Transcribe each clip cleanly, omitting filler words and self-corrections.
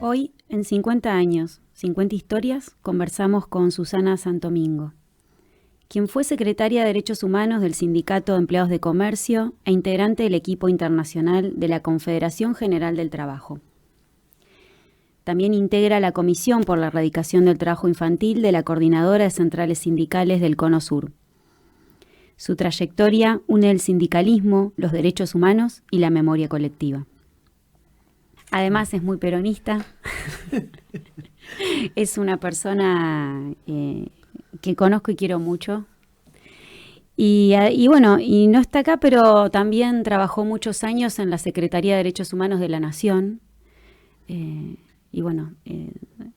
Hoy, en 50 años, 50 historias, conversamos con Susana Santomingo, quien fue secretaria de Derechos Humanos del Sindicato de Empleados de Comercio e integrante del equipo internacional de la Confederación General del Trabajo. También integra la Comisión por la Erradicación del Trabajo Infantil de la Coordinadora de Centrales Sindicales del Cono Sur. Su trayectoria une el sindicalismo, los derechos humanos y la memoria colectiva. Además es muy peronista, es una persona que conozco y quiero mucho. Y bueno, y no está acá, pero también trabajó muchos años en la Secretaría de Derechos Humanos de la Nación. Y bueno,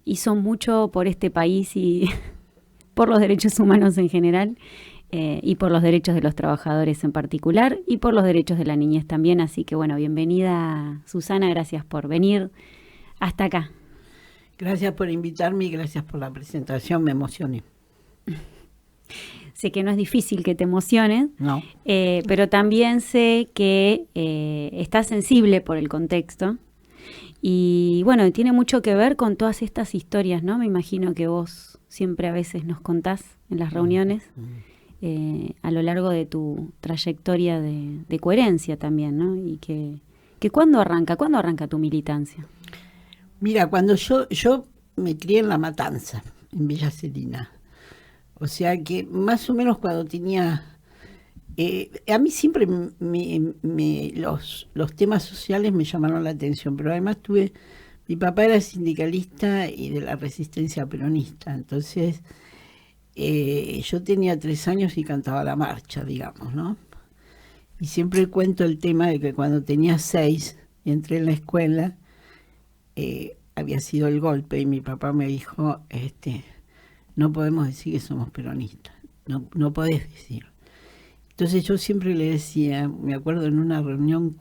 hizo mucho por este país y por los derechos humanos en general. Y por los derechos de los trabajadores en particular y por los derechos de la niñez también. Así que bueno, bienvenida Susana, gracias por venir hasta acá. Gracias por invitarme y gracias por la presentación, me emocioné. Sé que no es difícil que te emociones, no. Pero también sé que estás sensible por el contexto y bueno, tiene mucho que ver con todas estas historias, ¿no? Me imagino que vos siempre a veces nos contás en las reuniones. A lo largo de tu trayectoria de coherencia también, ¿no? Y que ¿cuándo arranca tu militancia? Mira, cuando yo me crié en La Matanza, en Villa Celina, o sea que más o menos cuando tenía... a mí siempre los temas sociales me llamaron la atención, pero además mi papá era sindicalista y de la resistencia peronista, entonces... yo tenía 3 años y cantaba la marcha, digamos, ¿no? Y siempre cuento el tema de que cuando tenía 6 y entré en la escuela, había sido el golpe y mi papá me dijo, no podemos decir que somos peronistas, no podés decir. Entonces yo siempre le decía, me acuerdo en una reunión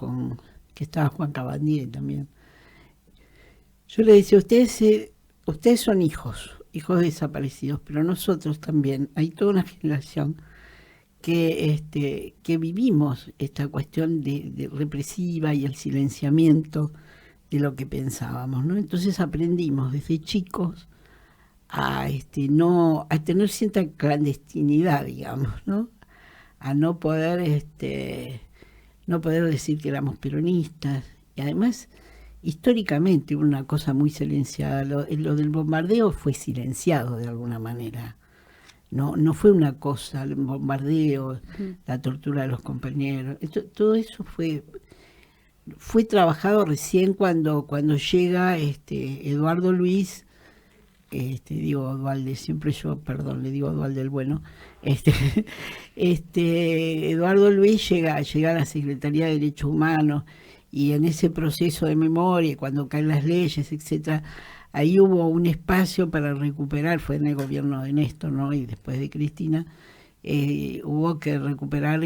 que estaba Juan Cabandier también, yo le decía, ustedes son hijos desaparecidos, pero nosotros también, hay toda una generación que vivimos esta cuestión de represiva y el silenciamiento de lo que pensábamos, ¿no? Entonces aprendimos desde chicos a tener cierta clandestinidad, digamos, ¿no? A no poder decir que éramos peronistas, y además históricamente una cosa muy silenciada, lo del bombardeo fue silenciado de alguna manera, no fue una cosa, el bombardeo, la tortura de los compañeros, todo eso fue trabajado recién cuando llega Eduardo Luis, digo Duhalde, siempre le digo Duhalde el bueno, Eduardo Luis llega a la Secretaría de Derechos Humanos. Y en ese proceso de memoria, cuando caen las leyes, etcétera, ahí hubo un espacio para recuperar, fue en el gobierno de Néstor, ¿no? Y después de Cristina, hubo que recuperar,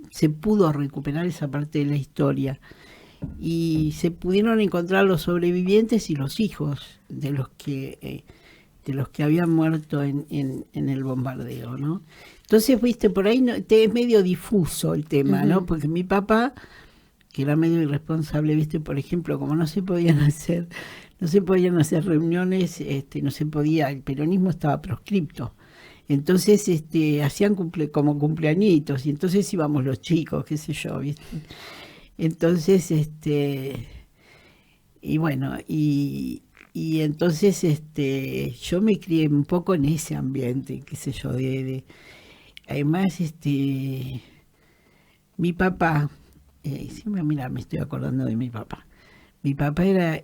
se pudo recuperar esa parte de la historia. Y se pudieron encontrar los sobrevivientes y los hijos de los que habían muerto en el bombardeo, ¿no? Entonces, viste, por ahí es medio difuso el tema, ¿no? Porque mi papá, que era medio irresponsable, viste, por ejemplo, como no se podían hacer reuniones, no se podía, el peronismo estaba proscripto. Entonces hacían como cumpleañitos, y entonces íbamos los chicos, qué sé yo, viste. Entonces, y bueno, y entonces yo me crié un poco en ese ambiente, qué sé yo, además mi papá, siempre, mira, me estoy acordando de mi papá. Mi papá era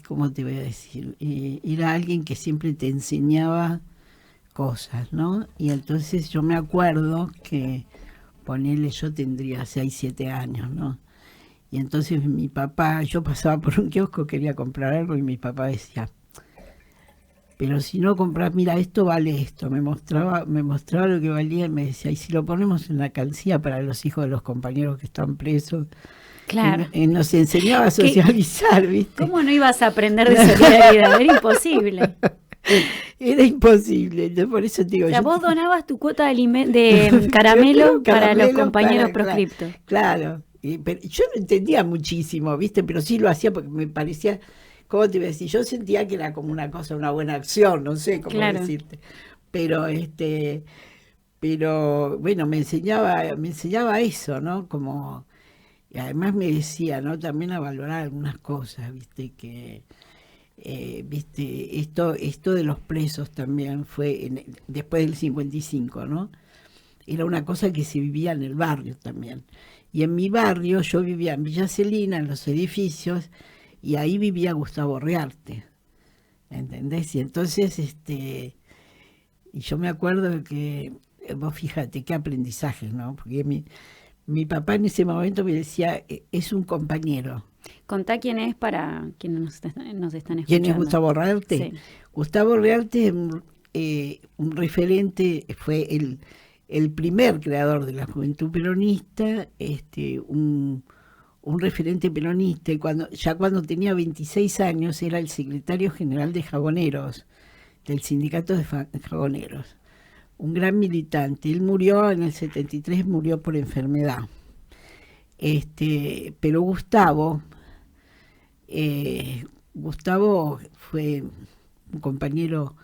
¿cómo te voy a decir? Era alguien que siempre te enseñaba cosas, ¿no? Y entonces yo me acuerdo que, ponele, yo tendría 6, 7 años, ¿no? Y entonces mi papá, yo pasaba por un kiosco, quería comprar algo y mi papá decía, pero si no compras, mira, esto vale esto. Me mostraba lo que valía y me decía, y si lo ponemos en la cancilla para los hijos de los compañeros que están presos. Claro. Y nos enseñaba a ¿Qué? socializar, ¿viste? ¿Cómo no ibas a aprender de solidaridad? Era imposible. Era imposible, entonces por eso te digo. O sea, yo vos donabas tu cuota de caramelo para los compañeros proscriptos. Claro, pero yo no entendía muchísimo, ¿viste? Pero sí lo hacía porque me parecía, ¿cómo te iba a decir? Yo sentía que era como una cosa, una buena acción, no sé cómo Claro. decirte. Pero pero bueno, me enseñaba eso, ¿no? Como, y además me decía, ¿no? También a valorar algunas cosas, ¿viste? Viste, esto de los presos también fue después del 55, ¿no? Era una cosa que se vivía en el barrio también. Y en mi barrio, yo vivía en Villa Celina, en los edificios, y ahí vivía Gustavo Rearte, ¿entendés? Y entonces, y yo me acuerdo que, vos fíjate, qué aprendizaje, ¿no? Porque mi papá en ese momento me decía, es un compañero. Contá quién es para quienes nos están escuchando. ¿Quién es Gustavo Rearte? Sí. Gustavo Rearte, un referente, fue el primer creador de la Juventud Peronista, un referente peronista, y ya cuando tenía 26 años era el secretario general de Jaboneros, del sindicato de Jaboneros. Un gran militante. Él murió en el 73, murió por enfermedad. Pero Gustavo fue un compañero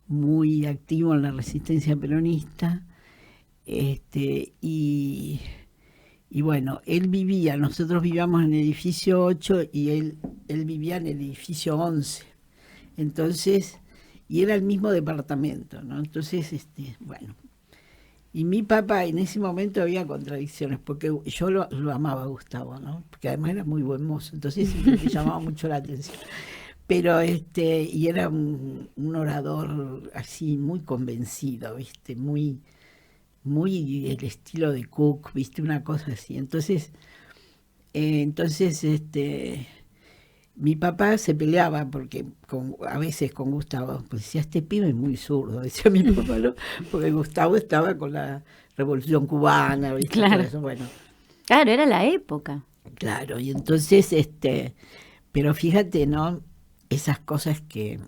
muy activo en la resistencia peronista, y bueno, nosotros vivíamos en el edificio 8 y él vivía en el edificio 11. Entonces, y era el mismo departamento, ¿no? Entonces, bueno. Y mi papá, en ese momento había contradicciones, porque yo lo amaba a Gustavo, ¿no? Porque además era muy buen mozo, entonces siempre me llamaba mucho la atención. Pero y era un orador así muy convencido, ¿viste? Muy el estilo de Cook, ¿viste? Una cosa así. Entonces, mi papá se peleaba porque a veces con Gustavo, pues decía, este pibe es muy zurdo, decía mi papá, ¿no? Porque Gustavo estaba con la Revolución Cubana, ¿viste? Claro. Todo eso, bueno. Claro, era la época. Claro, y entonces, pero fíjate, ¿no? Esas cosas que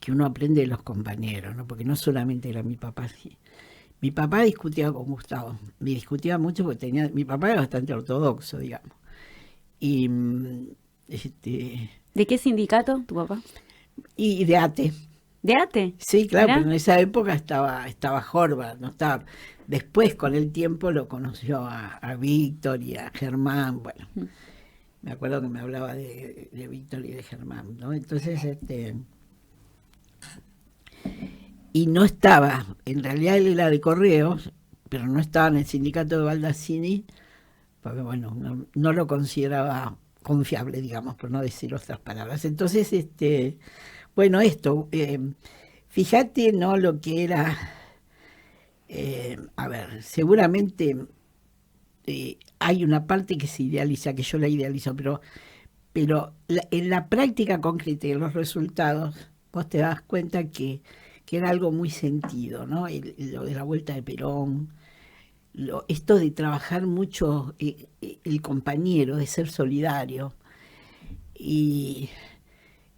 uno aprende de los compañeros, ¿no? Porque no solamente era mi papá. Sí. Mi papá discutía con Gustavo, me discutía mucho porque mi papá era bastante ortodoxo, digamos. Y ¿De qué sindicato tu papá? y de ATE. ¿De ATE? Sí, claro, ¿Mirá? pero en esa época estaba Jorba, no estaba. Después, con el tiempo, lo conoció a Víctor y a Germán. Bueno, me acuerdo que me hablaba de Víctor y de Germán, ¿no? Entonces, y no estaba, en realidad él era de Correos, pero no estaba en el sindicato de Baldassini, porque bueno, no lo consideraba confiable, digamos, por no decir otras palabras. Entonces, bueno, fíjate, ¿no? Lo que era, a ver, seguramente hay una parte que se idealiza, que yo la idealizo, pero en la práctica concreta y en los resultados, vos te das cuenta que era algo muy sentido, ¿no? Lo de la vuelta de Perón, esto de trabajar mucho el compañero, de ser solidario. Y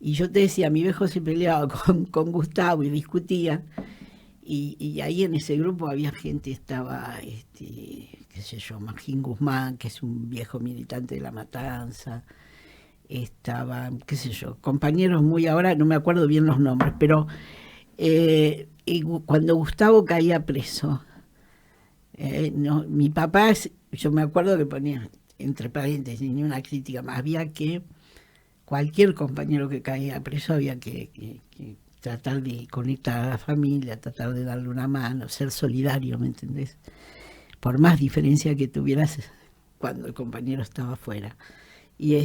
yo te decía, mi viejo se peleaba con Gustavo y discutía, y ahí en ese grupo había gente, estaba, qué sé yo, Magín Guzmán, que es un viejo militante de La Matanza, estaba, qué sé yo, compañeros muy, ahora no me acuerdo bien los nombres, pero y cuando Gustavo caía preso, no, mi papá, yo me acuerdo que ponía, entre paréntesis, ni una crítica más, había que, cualquier compañero que caía preso había que tratar de conectar a la familia, tratar de darle una mano, ser solidario, ¿me entendés? Por más diferencia que tuvieras cuando el compañero estaba afuera. Y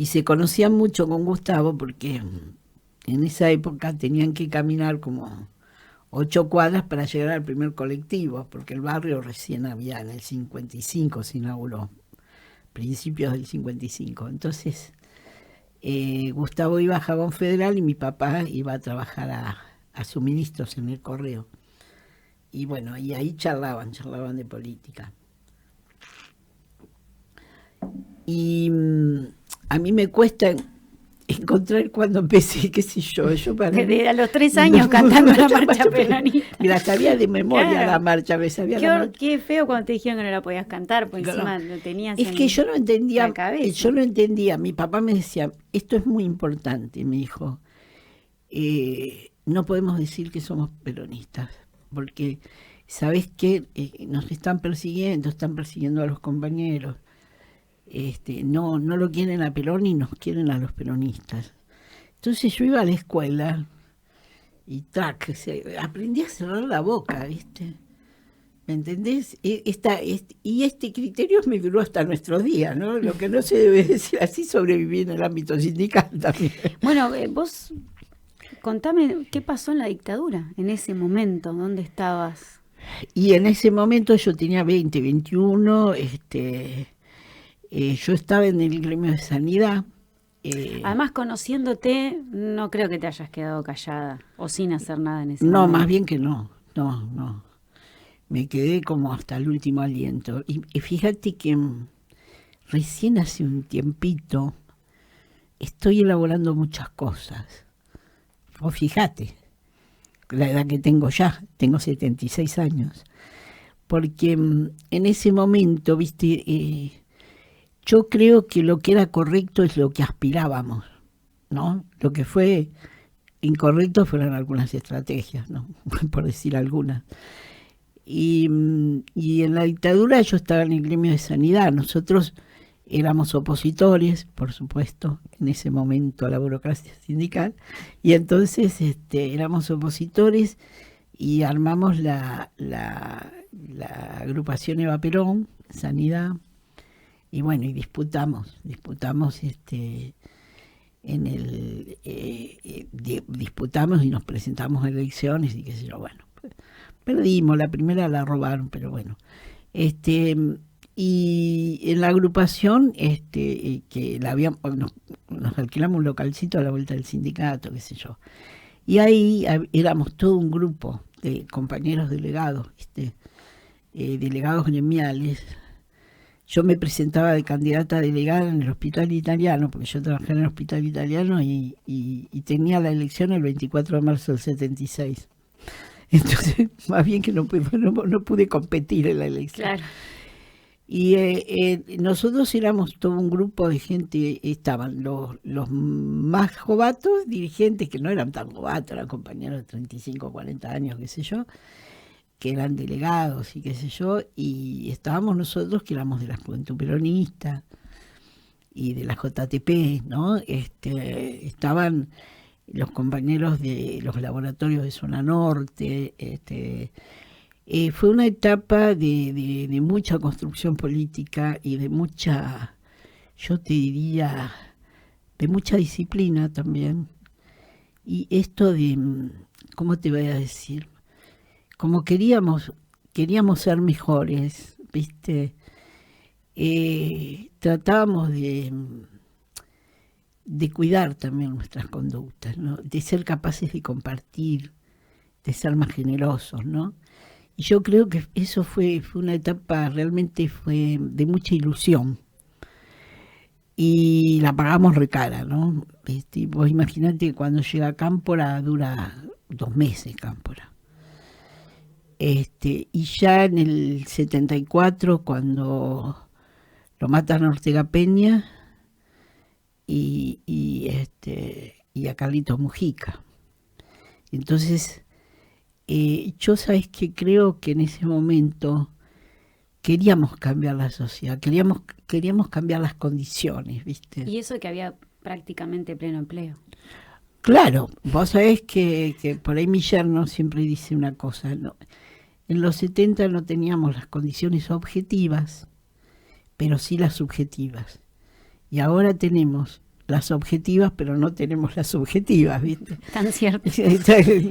se conocían mucho con Gustavo porque en esa época tenían que caminar como 8 cuadras para llegar al primer colectivo, porque el barrio recién había, en el 55 se inauguró, principios del 55. Entonces, Gustavo iba a Jabón Federal y mi papá iba a trabajar a suministros en el correo. Y bueno, y ahí charlaban de política. Y a mí me cuesta encontrar cuando empecé, qué sé yo para desde a los 3 años cantando la marcha peronista. Me la sabía de memoria, claro. La marcha, me sabía la marcha. Qué feo cuando te dijeron que no la podías cantar, porque claro. Encima lo tenías es que yo no entendía, mi papá me decía, esto es muy importante, me dijo, no podemos decir que somos peronistas, porque ¿sabés qué? Nos están persiguiendo a los compañeros. No lo quieren a Perón y nos quieren a los peronistas. Entonces yo iba a la escuela y aprendí a cerrar la boca, ¿viste? ¿Me entendés? Y este criterio me duró hasta nuestros días, ¿no? Lo que no se debe decir, así sobreviví en el ámbito sindical también. Bueno, vos contame qué pasó en la dictadura, en ese momento, ¿dónde estabas? Y en ese momento yo tenía 20, 21, yo estaba en el gremio de sanidad. Además, conociéndote, no creo que te hayas quedado callada o sin hacer nada en ese momento. No, más bien que no. Me quedé como hasta el último aliento. Y fíjate que recién hace un tiempito estoy elaborando muchas cosas. Vos fíjate, la edad que tengo ya, tengo 76 años. Porque en ese momento, viste... yo creo que lo que era correcto es lo que aspirábamos, ¿no? Lo que fue incorrecto fueron algunas estrategias, ¿no? Por decir algunas. Y en la dictadura yo estaba en el gremio de sanidad. Nosotros éramos opositores, por supuesto, en ese momento a la burocracia sindical. Y entonces éramos opositores y armamos la agrupación Eva Perón, Sanidad. Y bueno, y disputamos disputamos y nos presentamos a elecciones y qué sé yo, bueno, perdimos, la primera la robaron, pero bueno. Y en la agrupación, que nos alquilamos un localcito a la vuelta del sindicato, qué sé yo. Y ahí éramos todo un grupo de compañeros delegados, delegados gremiales. Yo me presentaba de candidata a delegada en el hospital italiano, porque yo trabajé en el hospital italiano y tenía la elección el 24 de marzo del 76. Entonces, más bien que no pude competir en la elección. Claro. Y nosotros éramos todo un grupo de gente, estaban los más jovatos, dirigentes, que no eran tan jovatos, eran compañeros de 35, 40 años, qué sé yo, que eran delegados y qué sé yo, y estábamos nosotros que éramos de la Juventud Peronista y de la JTP, ¿no? Estaban los compañeros de los laboratorios de Zona Norte. Fue una etapa de mucha construcción política y de mucha, yo te diría, de mucha disciplina también. Y esto de, ¿cómo te voy a decir? Como queríamos ser mejores, ¿viste? Tratábamos de cuidar también nuestras conductas, ¿no? De ser capaces de compartir, de ser más generosos, ¿no? Y yo creo que eso fue una etapa, realmente fue de mucha ilusión. Y la pagamos recara, ¿no? Vos imaginate que cuando llega Cámpora dura 2 meses Cámpora. Y ya en el 74, cuando lo matan a Ortega Peña y a Carlitos Mujica. Entonces, yo sabes que creo que en ese momento queríamos cambiar la sociedad, queríamos cambiar las condiciones, ¿viste? Y eso que había prácticamente pleno empleo. Claro, vos sabés que por ahí mi yerno siempre dice una cosa, ¿no? En los 70 no teníamos las condiciones objetivas, pero sí las subjetivas. Y ahora tenemos las objetivas, pero no tenemos las subjetivas, ¿viste? Tan cierto.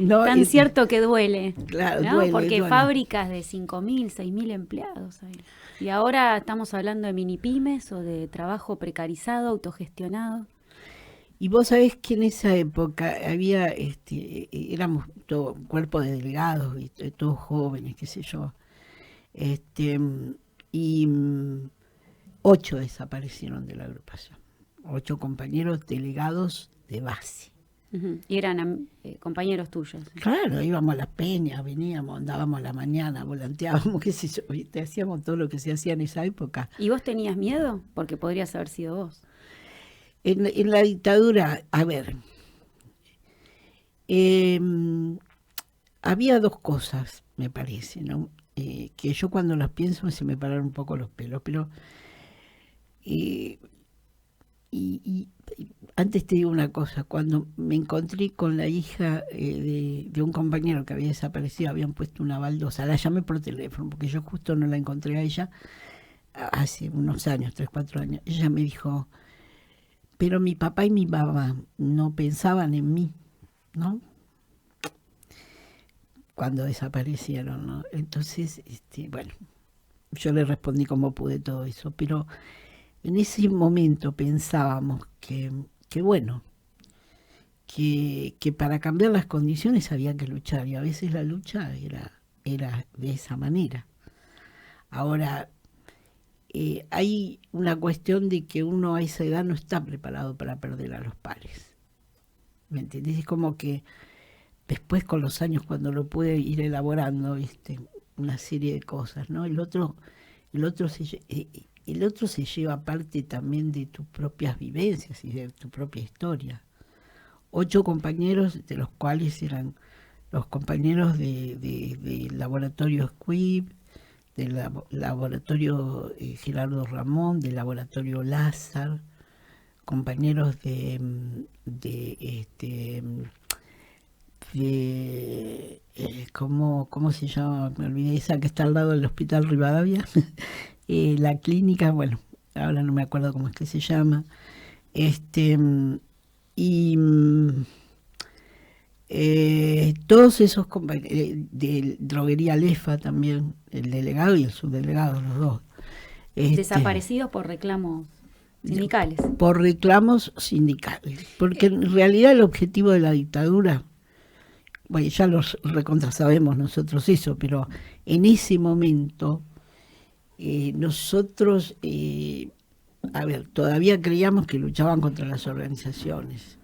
No, Tan cierto que duele. Claro, ¿no? duele, Porque duele. fábricas de 5.000, 6.000 empleados hay. Y ahora estamos hablando de mini pymes o de trabajo precarizado, autogestionado. Y vos sabés que en esa época había, éramos todo un cuerpo de delegados, ¿viste? Todos jóvenes, qué sé yo. Este, y 8 desaparecieron de la agrupación. 8 compañeros delegados de base. Uh-huh. Y eran compañeros tuyos. Claro, íbamos a las peñas, veníamos, andábamos a la mañana, volanteábamos, qué sé yo, ¿viste? Hacíamos todo lo que se hacía en esa época. ¿Y vos tenías miedo? Porque podrías haber sido vos. En la dictadura, a ver, había 2 cosas, me parece, ¿no? Que yo cuando las pienso se me pararon un poco los pelos, pero y antes te digo una cosa, cuando me encontré con la hija de un compañero que había desaparecido, habían puesto una baldosa, la llamé por teléfono, porque yo justo no la encontré a ella hace unos años, 3, 4 años. Ella me dijo, pero mi papá y mi mamá no pensaban en mí, ¿no? Cuando desaparecieron, ¿no? Entonces, bueno, yo le respondí como pude todo eso, pero en ese momento pensábamos que bueno, que para cambiar las condiciones había que luchar, y a veces la lucha era de esa manera. Ahora, hay una cuestión de que uno a esa edad no está preparado para perder a los pares. ¿Me entendés? Es como que después con los años, cuando lo puede ir elaborando, ¿viste? Una serie de cosas, ¿no? El otro se lleva parte también de tus propias vivencias y de tu propia historia. 8 compañeros, de los cuales eran los compañeros del laboratorio SQUIB, del laboratorio Gerardo Ramón, del laboratorio Lázaro, compañeros ¿cómo se llama? Me olvidé, esa que está al lado del Hospital Rivadavia. La clínica, bueno, ahora no me acuerdo cómo es que se llama. Todos esos compañeros, de Droguería Lefa también, el delegado y el subdelegado, los dos. Desaparecidos por reclamos sindicales. Por reclamos sindicales. Porque en realidad el objetivo de la dictadura, bueno, ya los recontrasabemos nosotros eso, pero en ese momento nosotros, a ver, todavía creíamos que luchaban contra las organizaciones.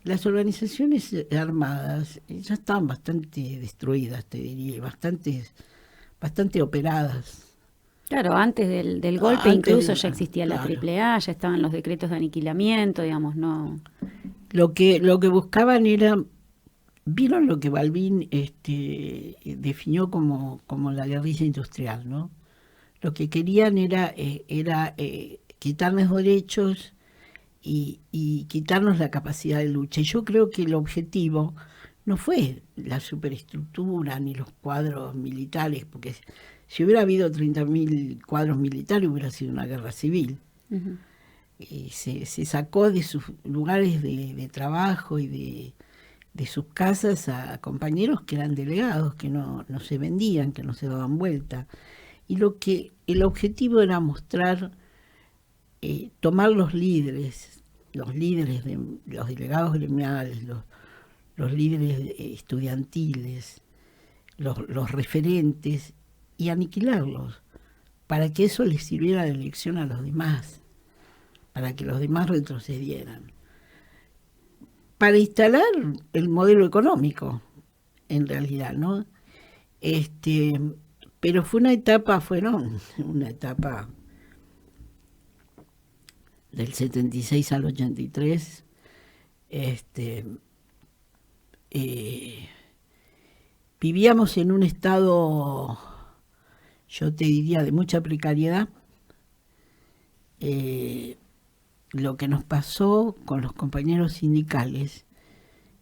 Las organizaciones armadas ya estaban bastante destruidas, te diría, bastante operadas. Claro, antes del golpe incluso ya existía la claro. AAA, ya estaban los decretos de aniquilamiento, digamos, no. Lo que buscaban era, vieron lo que Balbín definió como la guerrilla industrial, ¿no? Lo que querían era quitarnos derechos y quitarnos la capacidad de lucha. Y yo creo que el objetivo no fue la superestructura ni los cuadros militares, porque si hubiera habido 30.000 cuadros militares hubiera sido una guerra civil. Uh-huh. Se sacó de sus lugares de trabajo y de sus casas a compañeros que eran delegados, que no se vendían, que no se daban vuelta. Y el objetivo era mostrar, tomar los líderes de los delegados gremiales, los líderes estudiantiles, los referentes, y aniquilarlos, para que eso les sirviera de lección a los demás, para que los demás retrocedieran, para instalar el modelo económico, en realidad, ¿no? Pero fueron una etapa del 76 al 83, vivíamos en un estado, yo te diría, de mucha precariedad. Lo que nos pasó con los compañeros sindicales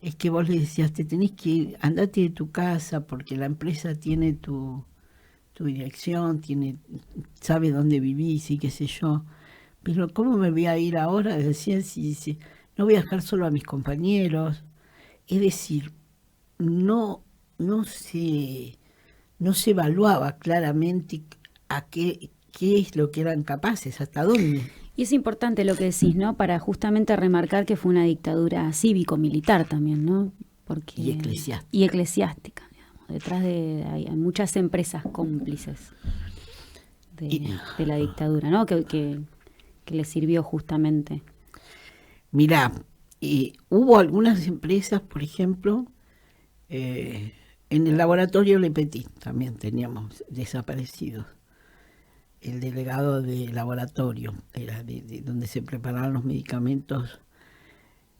es que vos le decías, te tenés que ir, andate de tu casa porque la empresa tiene tu dirección, sabe dónde vivís y qué sé yo, pero ¿cómo me voy a ir ahora? Decía, si no voy a dejar solo a mis compañeros. Es decir, no, no se evaluaba claramente a qué es lo que eran capaces, hasta dónde. Y es importante lo que decís, ¿no? Para justamente remarcar que fue una dictadura cívico-militar también, ¿no? Porque, Y eclesiástica. Y eclesiástica, digamos. Detrás hay muchas empresas cómplices de la dictadura, ¿no? Que le sirvió justamente. Mirá, hubo algunas empresas, por ejemplo, en el laboratorio Le Petit también teníamos desaparecidos. El delegado de laboratorio, era de donde se preparaban los medicamentos.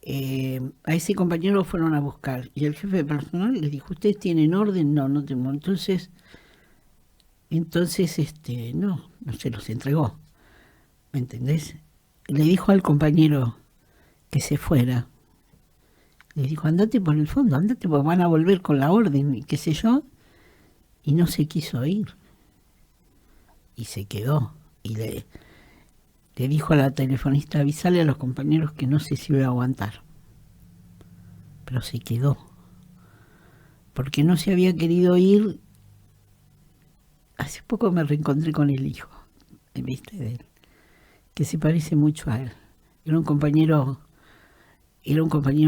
A ese compañero lo fueron a buscar y el jefe de personal les dijo, ¿ustedes tienen orden? No, no tenemos. Entonces no se los entregó. ¿Me entendés? Le dijo al compañero que se fuera. Le dijo, andate por el fondo, andate porque van a volver con la orden y qué sé yo. Y no se quiso ir. Y se quedó. Y le dijo a la telefonista, avisale a los compañeros que no sé si voy a aguantar. Pero se quedó. Porque no se había querido ir. Hace poco me reencontré con el hijo, ¿viste? De él, que se parece mucho a él. Era un compañero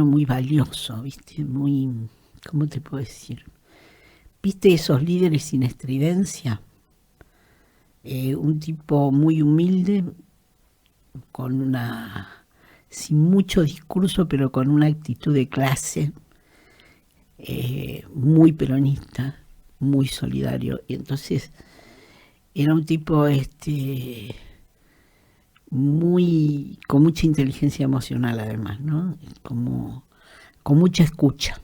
muy valioso, ¿viste? Muy, ¿cómo te puedo decir? ¿Viste esos líderes sin estridencia? Un tipo muy humilde, sin mucho discurso, pero con una actitud de clase, muy peronista, muy solidario. Y entonces era un tipo con mucha inteligencia emocional además, ¿no? Como con mucha escucha.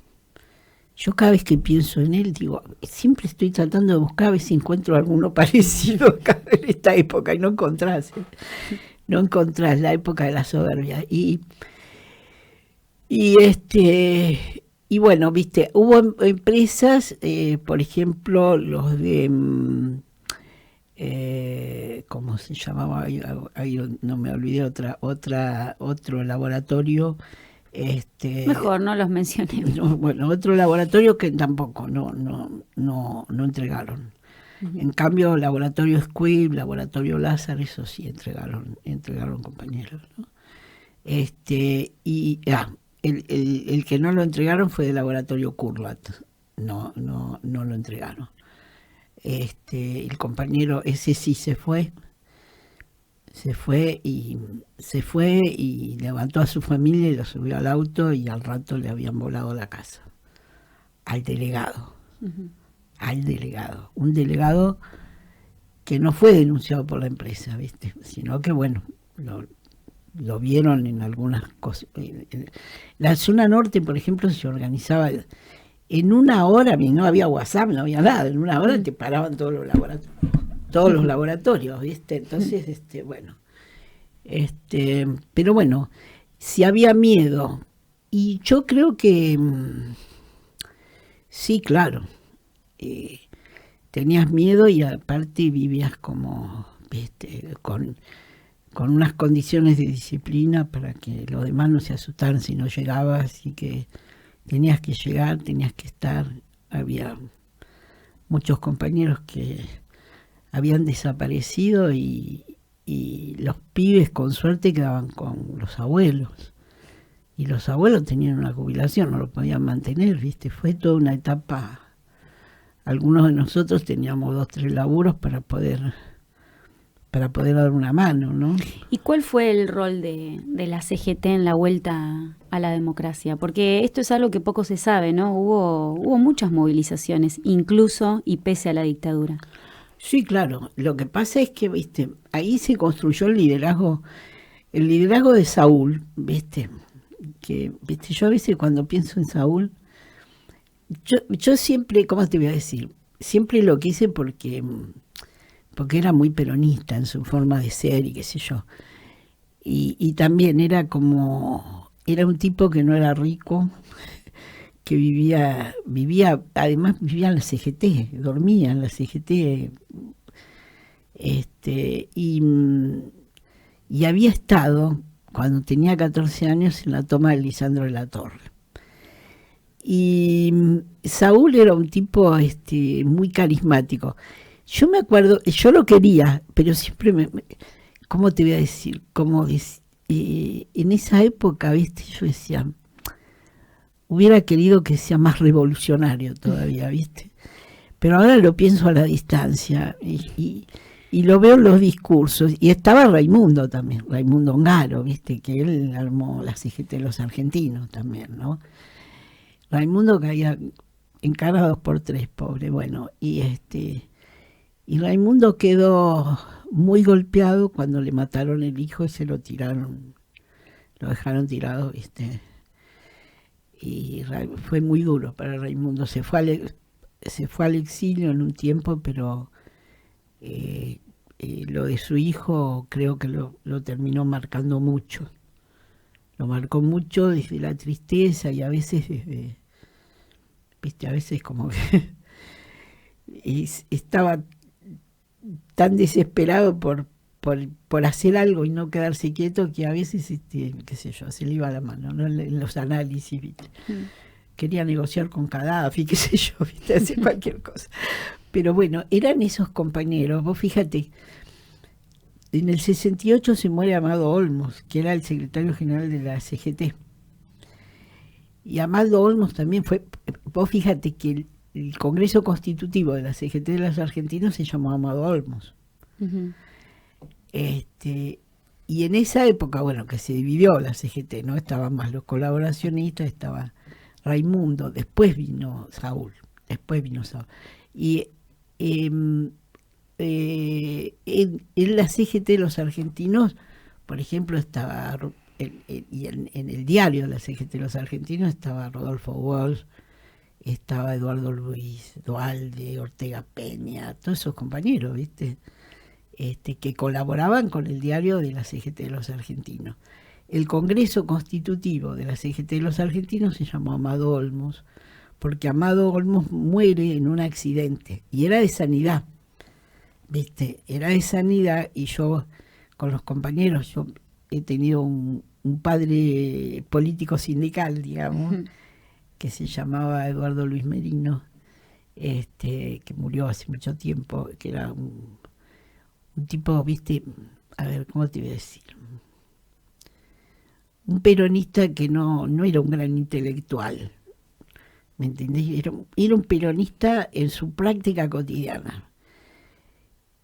Yo cada vez que pienso en él, digo, siempre estoy tratando de buscar a ver si encuentro alguno parecido acá en esta época y no encontrás la época de la soberbia. Y bueno, viste, hubo empresas, por ejemplo, los de ¿cómo se llamaba? Ahí no me olvidé, otro laboratorio. Mejor no los mencionemos. Bueno, otro laboratorio que tampoco no entregaron. Uh-huh. En cambio, laboratorio Squibb, laboratorio Lázaro, eso sí entregaron compañeros, ¿no? El que no lo entregaron fue el laboratorio Kurlat. No lo entregaron. El compañero ese sí se fue y levantó a su familia y lo subió al auto y al rato le habían volado la casa al delegado. Uh-huh. Un delegado que no fue denunciado por la empresa, ¿viste? Sino que bueno, lo vieron en algunas cosas. La zona norte, por ejemplo, se organizaba en una hora, no había WhatsApp, no había nada, en una hora te paraban todos los laboratorios, ¿viste? Entonces, bueno, pero bueno, si había miedo, y yo creo que sí, claro, tenías miedo y aparte vivías como, ¿viste? Con unas condiciones de disciplina para que los demás no se asustaran si no llegabas y que tenías que llegar, tenías que estar. Había muchos compañeros que habían desaparecido y los pibes con suerte quedaban con los abuelos. Y los abuelos tenían una jubilación, no lo podían mantener, ¿viste? Fue toda una etapa. Algunos de nosotros teníamos 2, 3 laburos para poder dar una mano, ¿no? ¿Y cuál fue el rol de la CGT en la vuelta a la democracia? Porque esto es algo que poco se sabe, ¿no? Hubo muchas movilizaciones, incluso y pese a la dictadura. Sí, claro. Lo que pasa es que, viste, ahí se construyó el liderazgo de Saúl, viste, que, viste, yo a veces cuando pienso en Saúl, yo siempre, ¿cómo te voy a decir? Siempre lo quise porque era muy peronista en su forma de ser y qué sé yo. Y también era un tipo que no era rico, que vivía, además vivía en la CGT, dormía en la CGT, y había estado, cuando tenía 14 años, en la toma de Lisandro de la Torre. Y Saúl era un tipo muy carismático. Yo me acuerdo, yo lo quería, pero siempre ¿cómo te voy a decir? En esa época, ¿viste? Yo decía, hubiera querido que sea más revolucionario todavía, ¿viste? Pero ahora lo pienso a la distancia y lo veo en los discursos. Y estaba Raimundo también, Raimundo Ongaro, ¿viste? Que él armó la CGT de los argentinos también, ¿no? Raimundo caía encarado 2x3, pobre, bueno, y Raimundo quedó muy golpeado cuando le mataron el hijo y se lo tiraron, lo dejaron tirado, ¿viste? Y fue muy duro para Raimundo, se fue al exilio en un tiempo, pero lo de su hijo creo que lo terminó marcando mucho. Lo marcó mucho desde la tristeza y a veces viste, a veces como que estaba tan desesperado por hacer algo y no quedarse quieto que a veces, qué sé yo, se le iba la mano, ¿no? En los análisis, ¿viste? Quería negociar con Gaddafi, qué sé yo, ¿viste? Hacer cualquier cosa. Pero bueno, eran esos compañeros. Vos fíjate, en el 68 se muere Amado Olmos, que era el secretario general de la CGT. Y Amado Olmos también fue, vos fíjate que el Congreso Constitutivo de la CGT de los argentinos se llamó Amado Olmos. Uh-huh. Y en esa época, bueno, que se dividió la CGT, ¿no? Estaban más los colaboracionistas, estaba Raimundo, después vino Saúl. Y en la CGT de los argentinos, por ejemplo, estaba, y en el diario de la CGT de los argentinos estaba Rodolfo Walsh, estaba Eduardo Luis, Duhalde, Ortega Peña, todos esos compañeros, ¿viste? Que colaboraban con el diario de la CGT de los argentinos. El Congreso Constitutivo de la CGT de los argentinos se llamó Amado Olmos, porque Amado Olmos muere en un accidente, y era de sanidad, ¿viste? Era de sanidad, y yo, con los compañeros, yo he tenido un padre político sindical, digamos, uh-huh, que se llamaba Eduardo Luis Merino, que murió hace mucho tiempo, que era un tipo, ¿viste? A ver, ¿cómo te voy a decir? Un peronista que no era un gran intelectual, ¿me entendés? Era un peronista en su práctica cotidiana.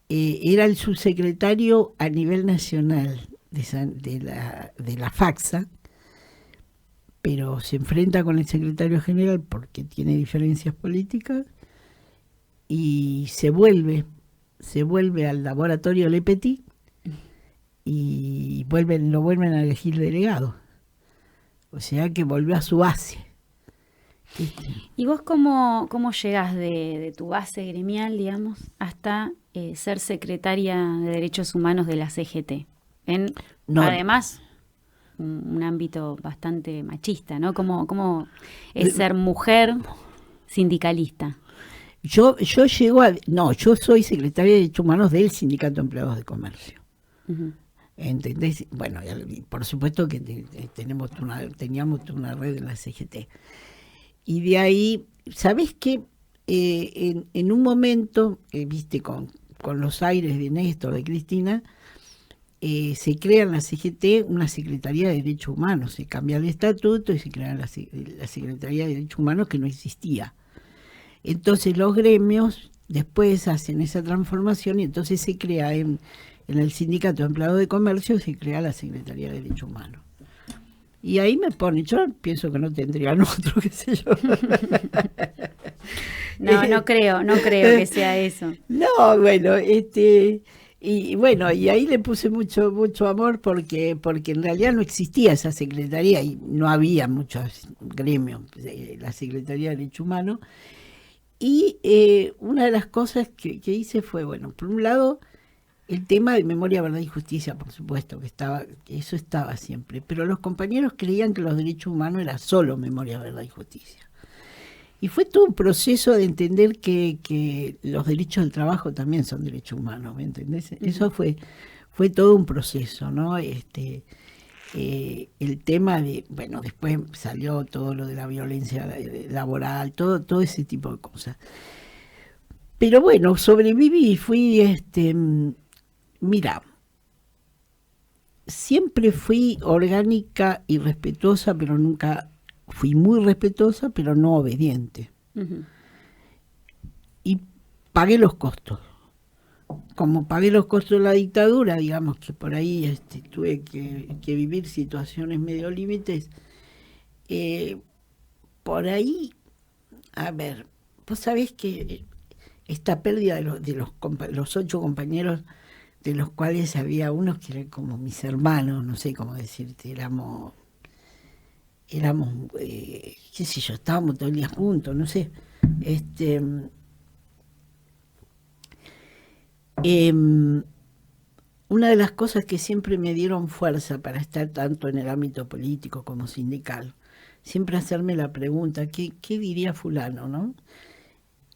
Era el subsecretario a nivel nacional de la FACSA, pero se enfrenta con el secretario general porque tiene diferencias políticas y se vuelve al laboratorio Le Petit y lo vuelven a elegir delegado. O sea que volvió a su base. ¿Y vos cómo llegás de tu base gremial, digamos, hasta ser secretaria de Derechos Humanos de la CGT? Además, un ámbito bastante machista, ¿no? ¿Cómo es ser mujer sindicalista? Yo soy secretaria de Derechos Humanos del Sindicato de Empleados de Comercio. Uh-huh. ¿Entendés? Bueno, por supuesto que teníamos una red en la CGT. Y de ahí, ¿sabés qué? En un momento, viste, con los aires de Néstor, de Cristina, se crea en la CGT una Secretaría de Derechos Humanos. Se cambia el estatuto y se crea la Secretaría de Derechos Humanos, que no existía. Entonces los gremios después hacen esa transformación y entonces se crea en el Sindicato de Empleados de Comercio, se crea la Secretaría de Derechos Humanos. Y ahí me pone, yo pienso que no tendrían otro, qué sé yo. No creo que sea eso. No, bueno, y bueno, y ahí le puse mucho amor porque en realidad no existía esa secretaría y no había muchos gremios, la Secretaría de Derechos Humanos. Y una de las cosas que hice fue, bueno, por un lado, el tema de memoria, verdad y justicia, por supuesto, que eso estaba siempre, pero los compañeros creían que los derechos humanos era solo memoria, verdad y justicia. Y fue todo un proceso de entender que los derechos del trabajo también son derechos humanos, ¿me entendés? Eso fue fue todo un proceso, ¿no? El tema de, bueno, después salió todo lo de la violencia laboral, todo ese tipo de cosas. Pero bueno, sobreviví y fui, mira, siempre fui orgánica y respetuosa, pero nunca fui muy respetuosa, pero no obediente. Uh-huh. Y pagué los costos. Como pagué los costos de la dictadura, digamos que por ahí tuve que vivir situaciones medio límites. Por ahí, a ver, vos sabés que esta pérdida de los 8 compañeros, de los cuales había unos que eran como mis hermanos, no sé cómo decirte, éramos qué sé yo, estábamos todo el día juntos, no sé. Una de las cosas que siempre me dieron fuerza para estar tanto en el ámbito político como sindical, siempre hacerme la pregunta, ¿qué diría fulano, no?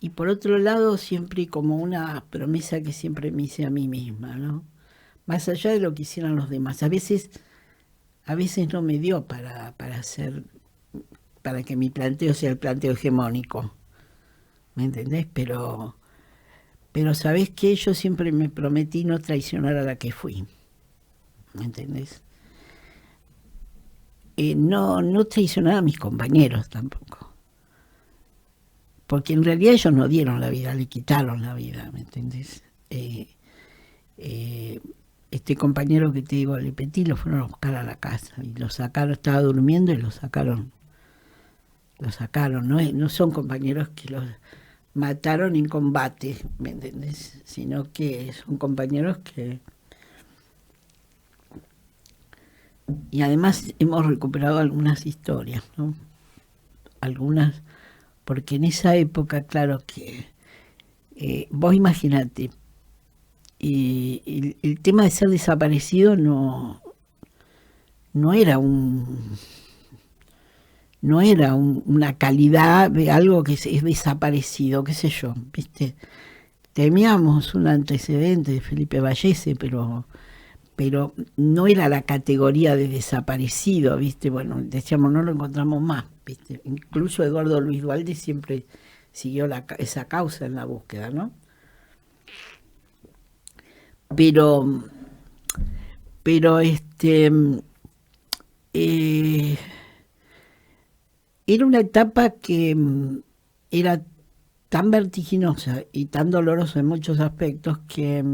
Y por otro lado, siempre como una promesa que siempre me hice a mí misma, ¿no? Más allá de lo que hicieran los demás. A veces no me dio para que mi planteo sea el planteo hegemónico, ¿me entendés? Pero ¿sabés qué? Yo siempre me prometí no traicionar a la que fui, ¿me entendés? No traicionar a mis compañeros tampoco. Porque en realidad ellos no dieron la vida, le quitaron la vida, ¿me entendés? Este compañero que te digo, Le Petit, lo fueron a buscar a la casa y lo sacaron, estaba durmiendo y lo sacaron. No son compañeros que los mataron en combate, ¿me entendés? Sino que son compañeros que... Y además hemos recuperado algunas historias, ¿no? Algunas... Porque en esa época, claro que vos imaginate, el tema de ser desaparecido no era una calidad de algo que es desaparecido, qué sé yo, ¿viste? Teníamos un antecedente de Felipe Vallese, pero no era la categoría de desaparecido, ¿viste? Bueno, decíamos, no lo encontramos más, ¿viste? Incluso Eduardo Luis Duhalde siempre siguió esa causa en la búsqueda, ¿no? Pero era una etapa que era tan vertiginosa y tan dolorosa en muchos aspectos que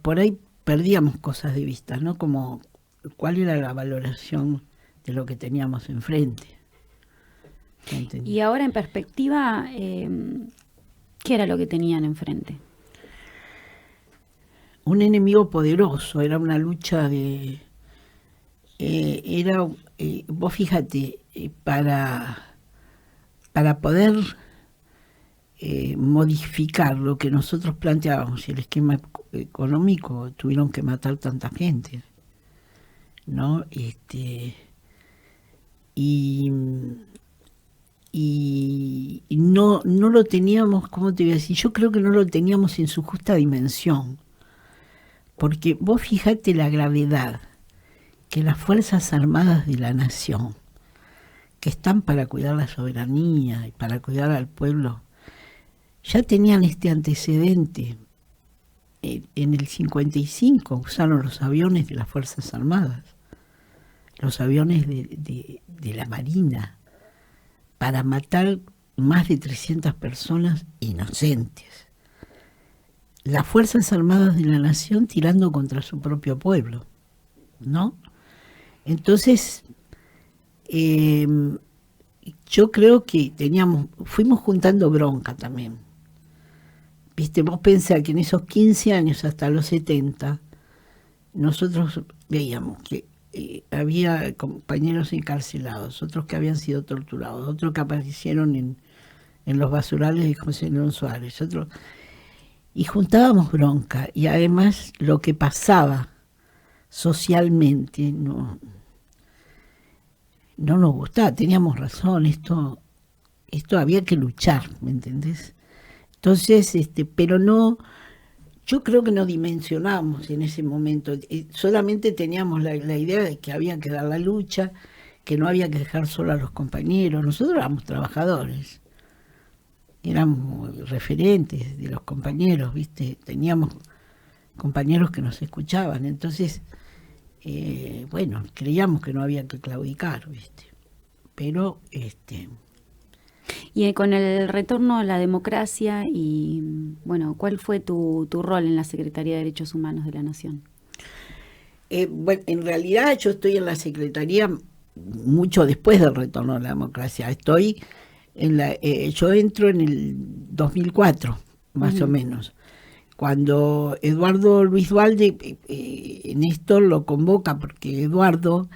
por ahí perdíamos cosas de vista, ¿no? Como cuál era la valoración de lo que teníamos enfrente. Y ahora en perspectiva, ¿qué era lo que tenían enfrente? Un enemigo poderoso, era una lucha vos fíjate, para poder modificar lo que nosotros planteábamos y el esquema económico, tuvieron que matar tanta gente, ¿no? Y no lo teníamos, ¿cómo te voy a decir? Yo creo que no lo teníamos en su justa dimensión, porque vos fijate la gravedad que las Fuerzas Armadas de la Nación, que están para cuidar la soberanía y para cuidar al pueblo, ya tenían este antecedente. En el 55 usaron los aviones de las Fuerzas Armadas, los aviones de la Marina, para matar más de 300 personas inocentes. Las Fuerzas Armadas de la Nación tirando contra su propio pueblo, ¿no? Entonces, yo creo que fuimos juntando bronca también. Viste, vos pensás que en esos 15 años hasta los 70, nosotros veíamos que había compañeros encarcelados, otros que habían sido torturados, otros que aparecieron en los basurales de José León Suárez, otros, y juntábamos bronca, y además lo que pasaba socialmente no nos gustaba, teníamos razón, esto había que luchar, ¿me entendés? Entonces, pero no Yo creo que no dimensionamos en ese momento, solamente teníamos la idea de que había que dar la lucha, que no había que dejar solo a los compañeros. Nosotros éramos trabajadores, éramos referentes de los compañeros, ¿viste? Teníamos compañeros que nos escuchaban, entonces, bueno, creíamos que no había que claudicar, ¿viste? Pero, Y con el retorno a la democracia y, bueno, ¿cuál fue tu rol en la Secretaría de Derechos Humanos de la Nación? Bueno, en realidad yo estoy en la Secretaría mucho después del retorno a la democracia. Yo entro en el 2004, más o menos, cuando Eduardo Luis Duhalde, Néstor lo convoca porque Eduardo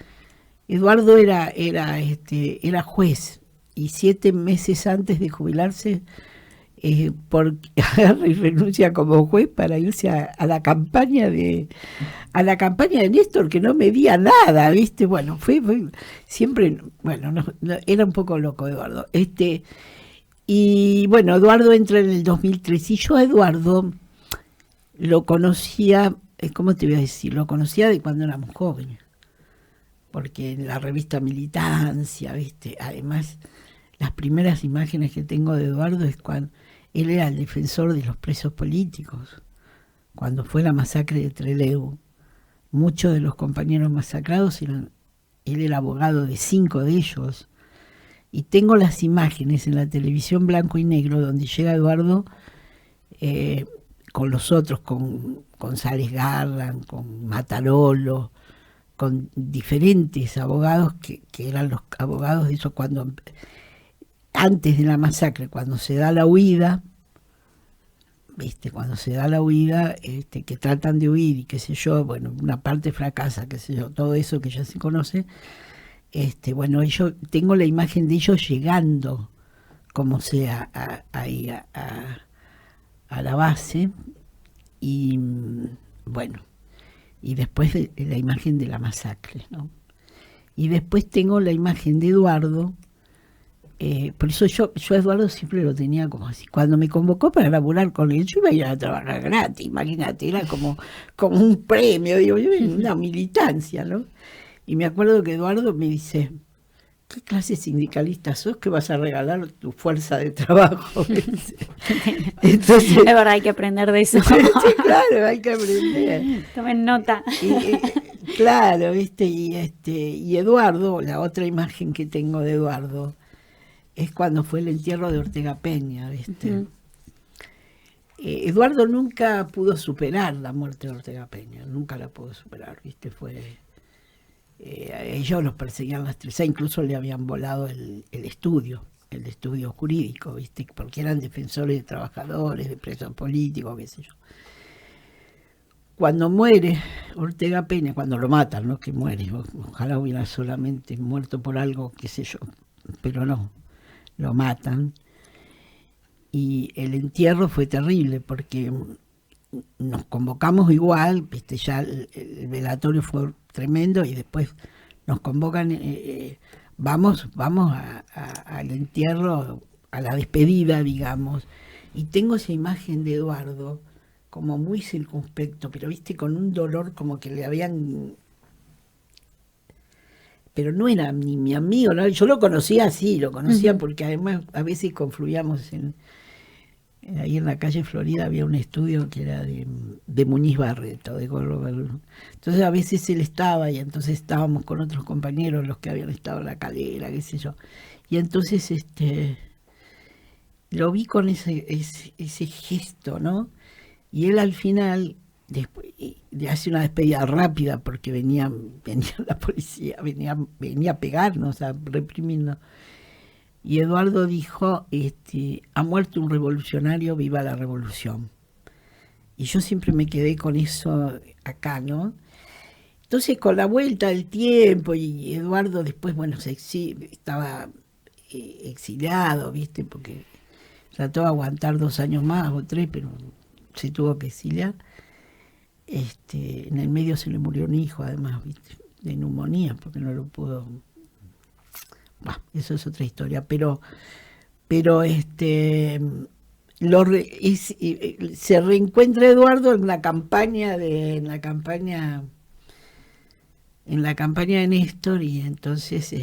era juez, y 7 meses antes de jubilarse, porque renuncia como juez para irse a la campaña de Néstor, que no medía nada, ¿viste? Bueno, fue siempre, bueno, era un poco loco Eduardo. Y bueno, Eduardo entra en el 2003, y yo a Eduardo lo conocía, ¿cómo te voy a decir? Lo conocía de cuando éramos jóvenes, porque en la revista Militancia, ¿viste? Además, las primeras imágenes que tengo de Eduardo es cuando él era el defensor de los presos políticos, cuando fue la masacre de Trelew. Muchos de los compañeros masacrados él era abogado de 5 de ellos, y tengo las imágenes en la televisión blanco y negro donde llega Eduardo con los otros, con González Garland, con Matarolo, con diferentes abogados que eran los abogados de eso, cuando antes de la masacre, cuando se da la huida, ¿viste? Cuando se da la huida, que tratan de huir y qué sé yo, bueno, una parte fracasa, qué sé yo, todo eso que ya se conoce, bueno, yo tengo la imagen de ellos llegando, como sea, ahí a la base, y bueno, y después la imagen de la masacre, ¿no? Y después tengo la imagen de Eduardo. Por eso yo a Eduardo siempre lo tenía como así. Cuando me convocó para laburar con él, yo iba a ir a trabajar gratis, imagínate, era como un premio, digo, yo una militancia, ¿no? Y me acuerdo que Eduardo me dice, ¿qué clase de sindicalista sos que vas a regalar tu fuerza de trabajo? Entonces, es verdad, hay que aprender de eso. Sí, claro, hay que aprender. Tomen nota. Claro, ¿viste? Y Eduardo, la otra imagen que tengo de Eduardo, es cuando fue el entierro de Ortega Peña, ¿viste? Eduardo nunca pudo superar la muerte de Ortega Peña, nunca la pudo superar, ¿viste? Ellos los perseguían las 3A, incluso le habían volado el estudio jurídico, ¿viste? Porque eran defensores de trabajadores, de presos políticos, qué sé yo. Cuando muere Ortega Peña, cuando lo matan, no que muere, ojalá hubiera solamente muerto por algo, qué sé yo, pero no, lo matan. Y el entierro fue terrible porque nos convocamos igual, ¿viste? Ya el velatorio fue tremendo, y después nos convocan, vamos al entierro, a la despedida, digamos, y tengo esa imagen de Eduardo como muy circunspecto, pero viste, con un dolor como que le habían... Pero no era ni mi amigo, ¿no? Yo lo conocía así, lo conocía porque además a veces confluíamos ahí en la calle Florida había un estudio que era de Muñiz Barreto, de Gorro. Entonces a veces él estaba, y entonces estábamos con otros compañeros, los que habían estado en la Calera, qué sé yo. Y entonces lo vi con ese gesto, ¿no? Y él al final, después, le hace una despedida rápida porque venía la policía, venía a pegarnos, a reprimirnos. Y Eduardo dijo, ha muerto un revolucionario, viva la revolución. Y yo siempre me quedé con eso acá, ¿no? Entonces, con la vuelta del tiempo, y Eduardo después, bueno, estaba exiliado, ¿viste? Porque trató de aguantar 2 años más o 3, pero se tuvo que exiliar. En el medio se le murió un hijo, además, ¿viste? De neumonía, porque no lo pudo... Bah, eso es otra historia, pero se reencuentra Eduardo en la campaña de Néstor, y entonces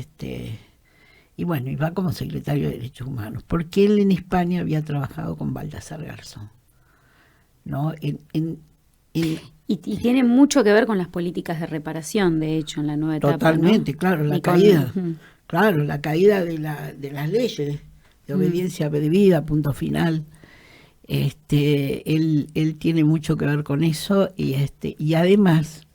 y bueno, y va como secretario de Derechos Humanos, porque él en España había trabajado con Baltasar Garzón, ¿no? Y tiene mucho que ver con las políticas de reparación, de hecho, en la nueva etapa. Totalmente, ¿no? claro, la caída de las leyes de obediencia debida, punto final. Él tiene mucho que ver con eso, y además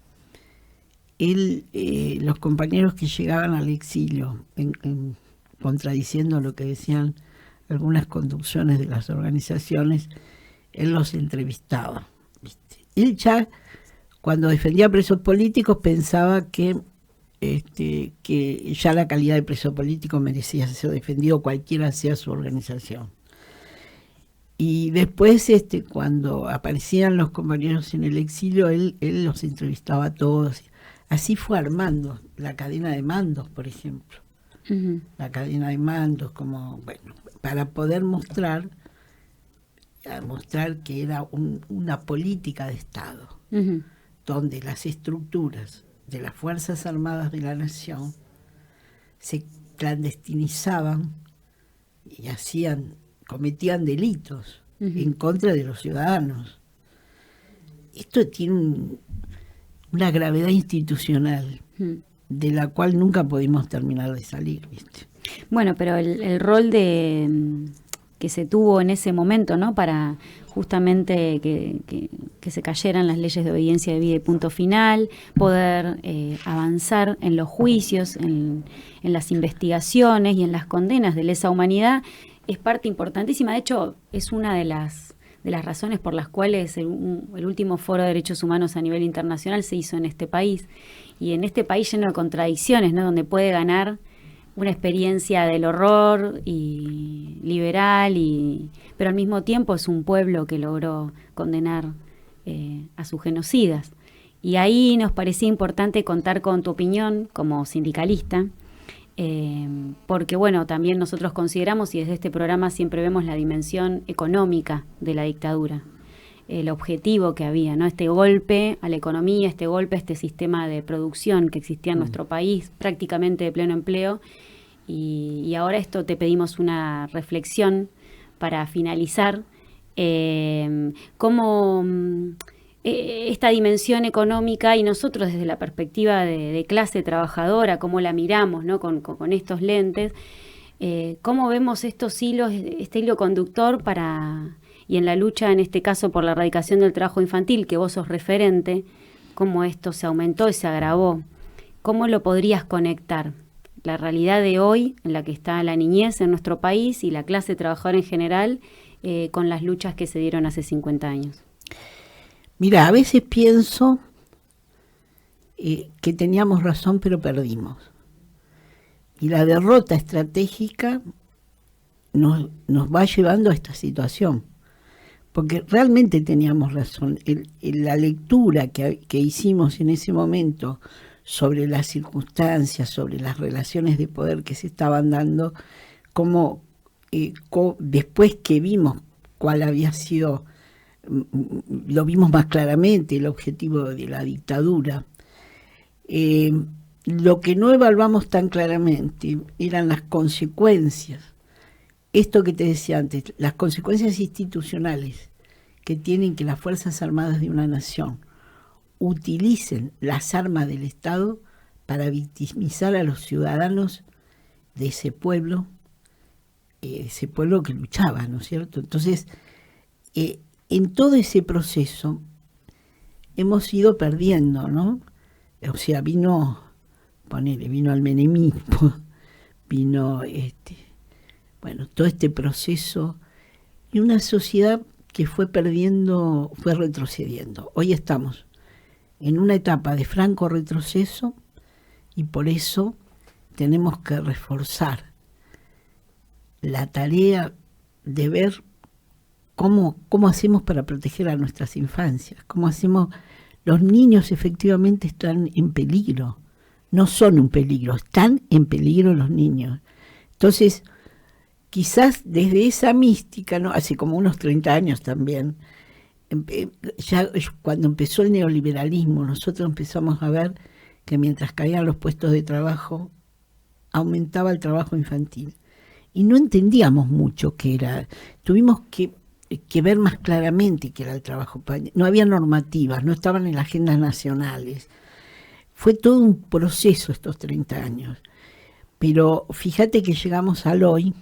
los compañeros que llegaban al exilio, contradiciendo lo que decían algunas conducciones de las organizaciones, él los entrevistaba, ¿viste? Él ya, cuando defendía presos políticos, pensaba que ya la calidad de preso político merecía ser defendido, cualquiera sea su organización. Y después, cuando aparecían los compañeros en el exilio, él los entrevistaba a todos. Así fue armando la cadena de mandos, por ejemplo. Uh-huh. La cadena de mandos, para poder mostrar que era una política de Estado, uh-huh, donde las estructuras de las Fuerzas Armadas de la Nación se clandestinizaban y cometían delitos, uh-huh, en contra de los ciudadanos. Esto tiene una gravedad institucional, uh-huh, de la cual nunca pudimos terminar de salir, ¿viste? Bueno, pero el rol que se tuvo en ese momento, ¿no?, para justamente que se cayeran las leyes de obediencia debida y punto final, poder avanzar en los juicios, en las investigaciones y en las condenas de lesa humanidad, es parte importantísima. De hecho, es una de las razones por las cuales el último foro de derechos humanos a nivel internacional se hizo en este país. Y en este país lleno de contradicciones, ¿no?, donde puede ganar una experiencia del horror y liberal, pero al mismo tiempo es un pueblo que logró condenar a sus genocidas. Y ahí nos parecía importante contar con tu opinión como sindicalista, porque bueno, también nosotros consideramos, y desde este programa siempre vemos la dimensión económica de la dictadura, el objetivo que había, ¿no? Este golpe a la economía, este golpe a este sistema de producción que existía en nuestro país, prácticamente de pleno empleo. Y ahora esto te pedimos una reflexión para finalizar, cómo esta dimensión económica, y nosotros desde la perspectiva de clase trabajadora, cómo la miramos, ¿no?, con estos lentes, cómo vemos estos hilos, este hilo conductor y en la lucha, en este caso, por la erradicación del trabajo infantil, que vos sos referente, cómo esto se aumentó y se agravó. ¿Cómo lo podrías conectar? La realidad de hoy, en la que está la niñez en nuestro país y la clase trabajadora en general, con las luchas que se dieron hace 50 años. Mira, a veces pienso que teníamos razón, pero perdimos. Y la derrota estratégica nos va llevando a esta situación. Porque realmente teníamos razón. La lectura que hicimos en ese momento sobre las circunstancias, sobre las relaciones de poder que se estaban dando, después que vimos cuál había sido, lo vimos más claramente, el objetivo de la dictadura. Lo que no evaluamos tan claramente eran las consecuencias. Esto que te decía antes, las consecuencias institucionales que tienen que las Fuerzas Armadas de una nación utilicen las armas del Estado para victimizar a los ciudadanos de ese pueblo que luchaba, ¿no es cierto? Entonces, en todo ese proceso hemos ido perdiendo, ¿no? O sea, vino el menemismo, vino todo este proceso, y una sociedad que fue retrocediendo. Hoy estamos en una etapa de franco retroceso, y por eso tenemos que reforzar la tarea de ver cómo hacemos para proteger a nuestras infancias, cómo hacemos. Los niños efectivamente están en peligro, no son un peligro, están en peligro los niños. Entonces, quizás desde esa mística, ¿no? Hace como unos 30 años también, ya cuando empezó el neoliberalismo, nosotros empezamos a ver que mientras caían los puestos de trabajo, aumentaba el trabajo infantil. Y no entendíamos mucho qué era. Tuvimos que ver más claramente qué era el trabajo. No había normativas, no estaban en las agendas nacionales. Fue todo un proceso estos 30 años. Pero fíjate que llegamos al hoy,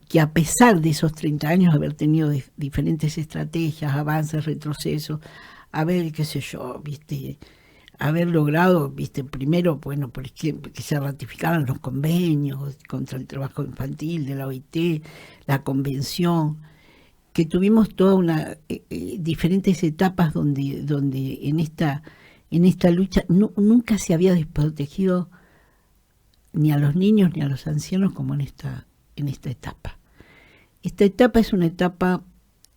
que a pesar de esos 30 años haber tenido diferentes estrategias, avances, retrocesos, haber, qué sé yo, viste, haber logrado, viste, primero, bueno, por ejemplo, que se ratificaran los convenios contra el trabajo infantil de la OIT, la convención, que tuvimos toda una diferentes etapas donde en esta lucha nunca se había desprotegido ni a los niños ni a los ancianos como en esta etapa. Esta etapa es una etapa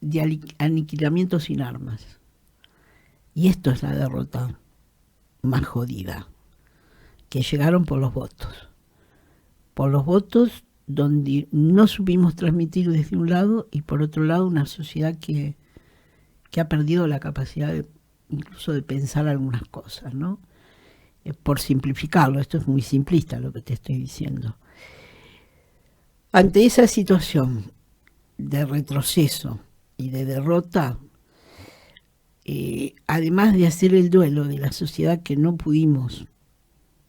de aniquilamiento sin armas. Y esto es la derrota más jodida, que llegaron por los votos. Por los votos donde no supimos transmitir desde un lado y por otro lado una sociedad que ha perdido la capacidad incluso de pensar algunas cosas, ¿no? Por simplificarlo, esto es muy simplista lo que te estoy diciendo. Ante esa situación de retroceso y de derrota, además de hacer el duelo de la sociedad que no pudimos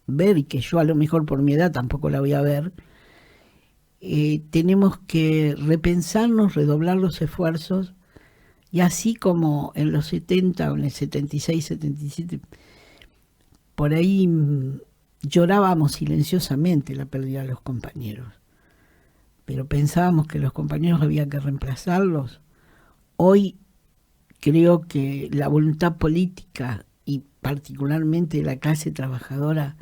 ver y que yo a lo mejor por mi edad tampoco la voy a ver, tenemos que repensarnos, redoblar los esfuerzos y así como en los 70 o en el 76, 77, por ahí llorábamos silenciosamente la pérdida de los compañeros, pero pensábamos que los compañeros había que reemplazarlos. Hoy creo que la voluntad política y particularmente de la clase trabajadora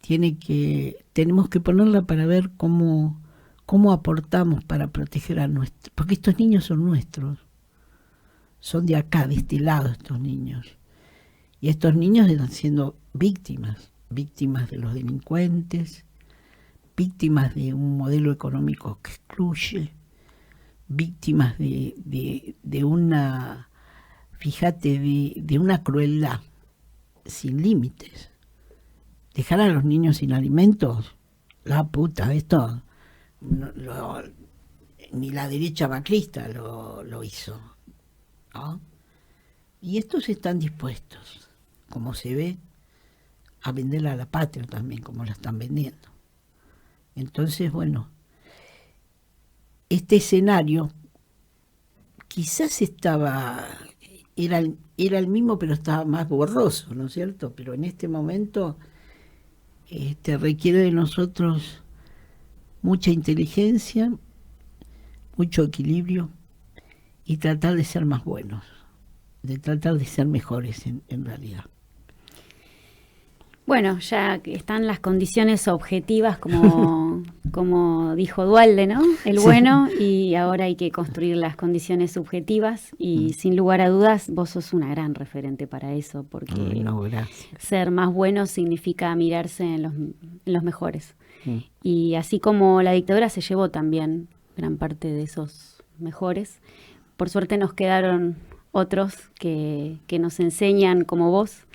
tenemos que ponerla para ver cómo aportamos para proteger a nuestros, porque estos niños son nuestros, son de acá, de este lado estos niños. Y estos niños están siendo víctimas de los delincuentes, víctimas de un modelo económico que excluye, víctimas de una, fíjate, de una crueldad sin límites. Dejar a los niños sin alimentos, la puta, esto ni la derecha macrista lo hizo, ¿no? Y estos están dispuestos, como se ve, a venderla a la patria también, como la están vendiendo. Entonces, bueno, este escenario quizás era el mismo, pero estaba más borroso, ¿no es cierto? Pero en este momento requiere de nosotros mucha inteligencia, mucho equilibrio y tratar de ser más buenos, de tratar de ser mejores en realidad. Bueno, ya que están las condiciones objetivas, como dijo Duhalde, ¿no? El bueno, y ahora hay que construir las condiciones subjetivas y sin lugar a dudas vos sos una gran referente para eso, porque ser más bueno significa mirarse en los mejores. Y así como la dictadura se llevó también gran parte de esos mejores, por suerte nos quedaron otros que nos enseñan como vos,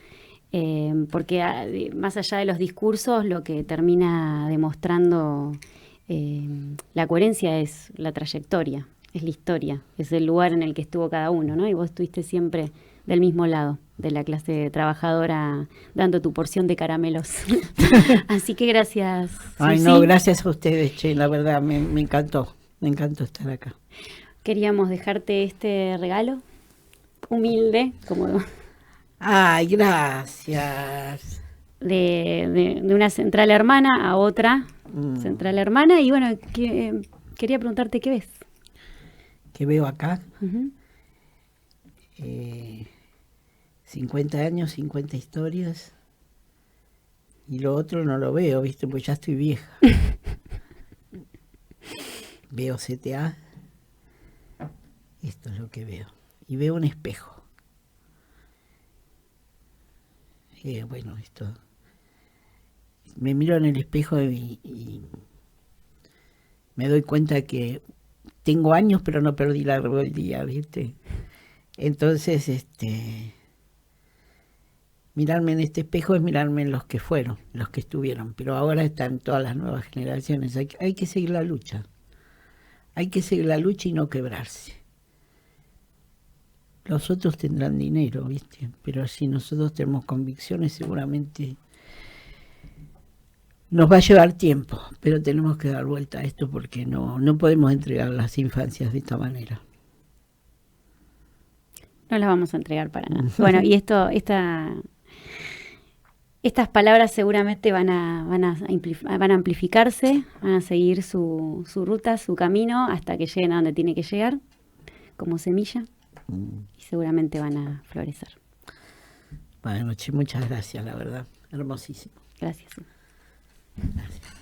porque más allá de los discursos, lo que termina demostrando la coherencia es la trayectoria, es la historia, es el lugar en el que estuvo cada uno, ¿no? Y vos estuviste siempre del mismo lado de la clase trabajadora, dando tu porción de caramelos. Así que gracias. Ay, Susi. no, gracias a ustedes, che, la verdad, me encantó estar acá. Queríamos dejarte este regalo, humilde, como... Ay, gracias. De una central hermana a otra central hermana. Y bueno, quería preguntarte qué ves. ¿Qué veo acá? Uh-huh. 50 años, 50 historias. Y lo otro no lo veo, ¿viste? Pues ya estoy vieja. Veo CTA. Esto es lo que veo. Y veo un espejo. Bueno, esto... Me miro en el espejo y me doy cuenta que tengo años, pero no perdí la rebeldía, ¿viste? Entonces, mirarme en este espejo es mirarme en los que fueron, los que estuvieron, pero ahora están todas las nuevas generaciones. Hay que seguir la lucha. Hay que seguir la lucha y no quebrarse. Los otros tendrán dinero, ¿viste? Pero si nosotros tenemos convicciones, seguramente nos va a llevar tiempo, pero tenemos que dar vuelta a esto porque no podemos entregar las infancias de esta manera. No las vamos a entregar para nada. Bueno, y estas palabras seguramente van a amplificarse, van a seguir su ruta, su camino, hasta que lleguen a donde tiene que llegar, como semilla, y seguramente van a florecer. Bueno, muchas gracias, la verdad. Hermosísimo. Gracias. Gracias.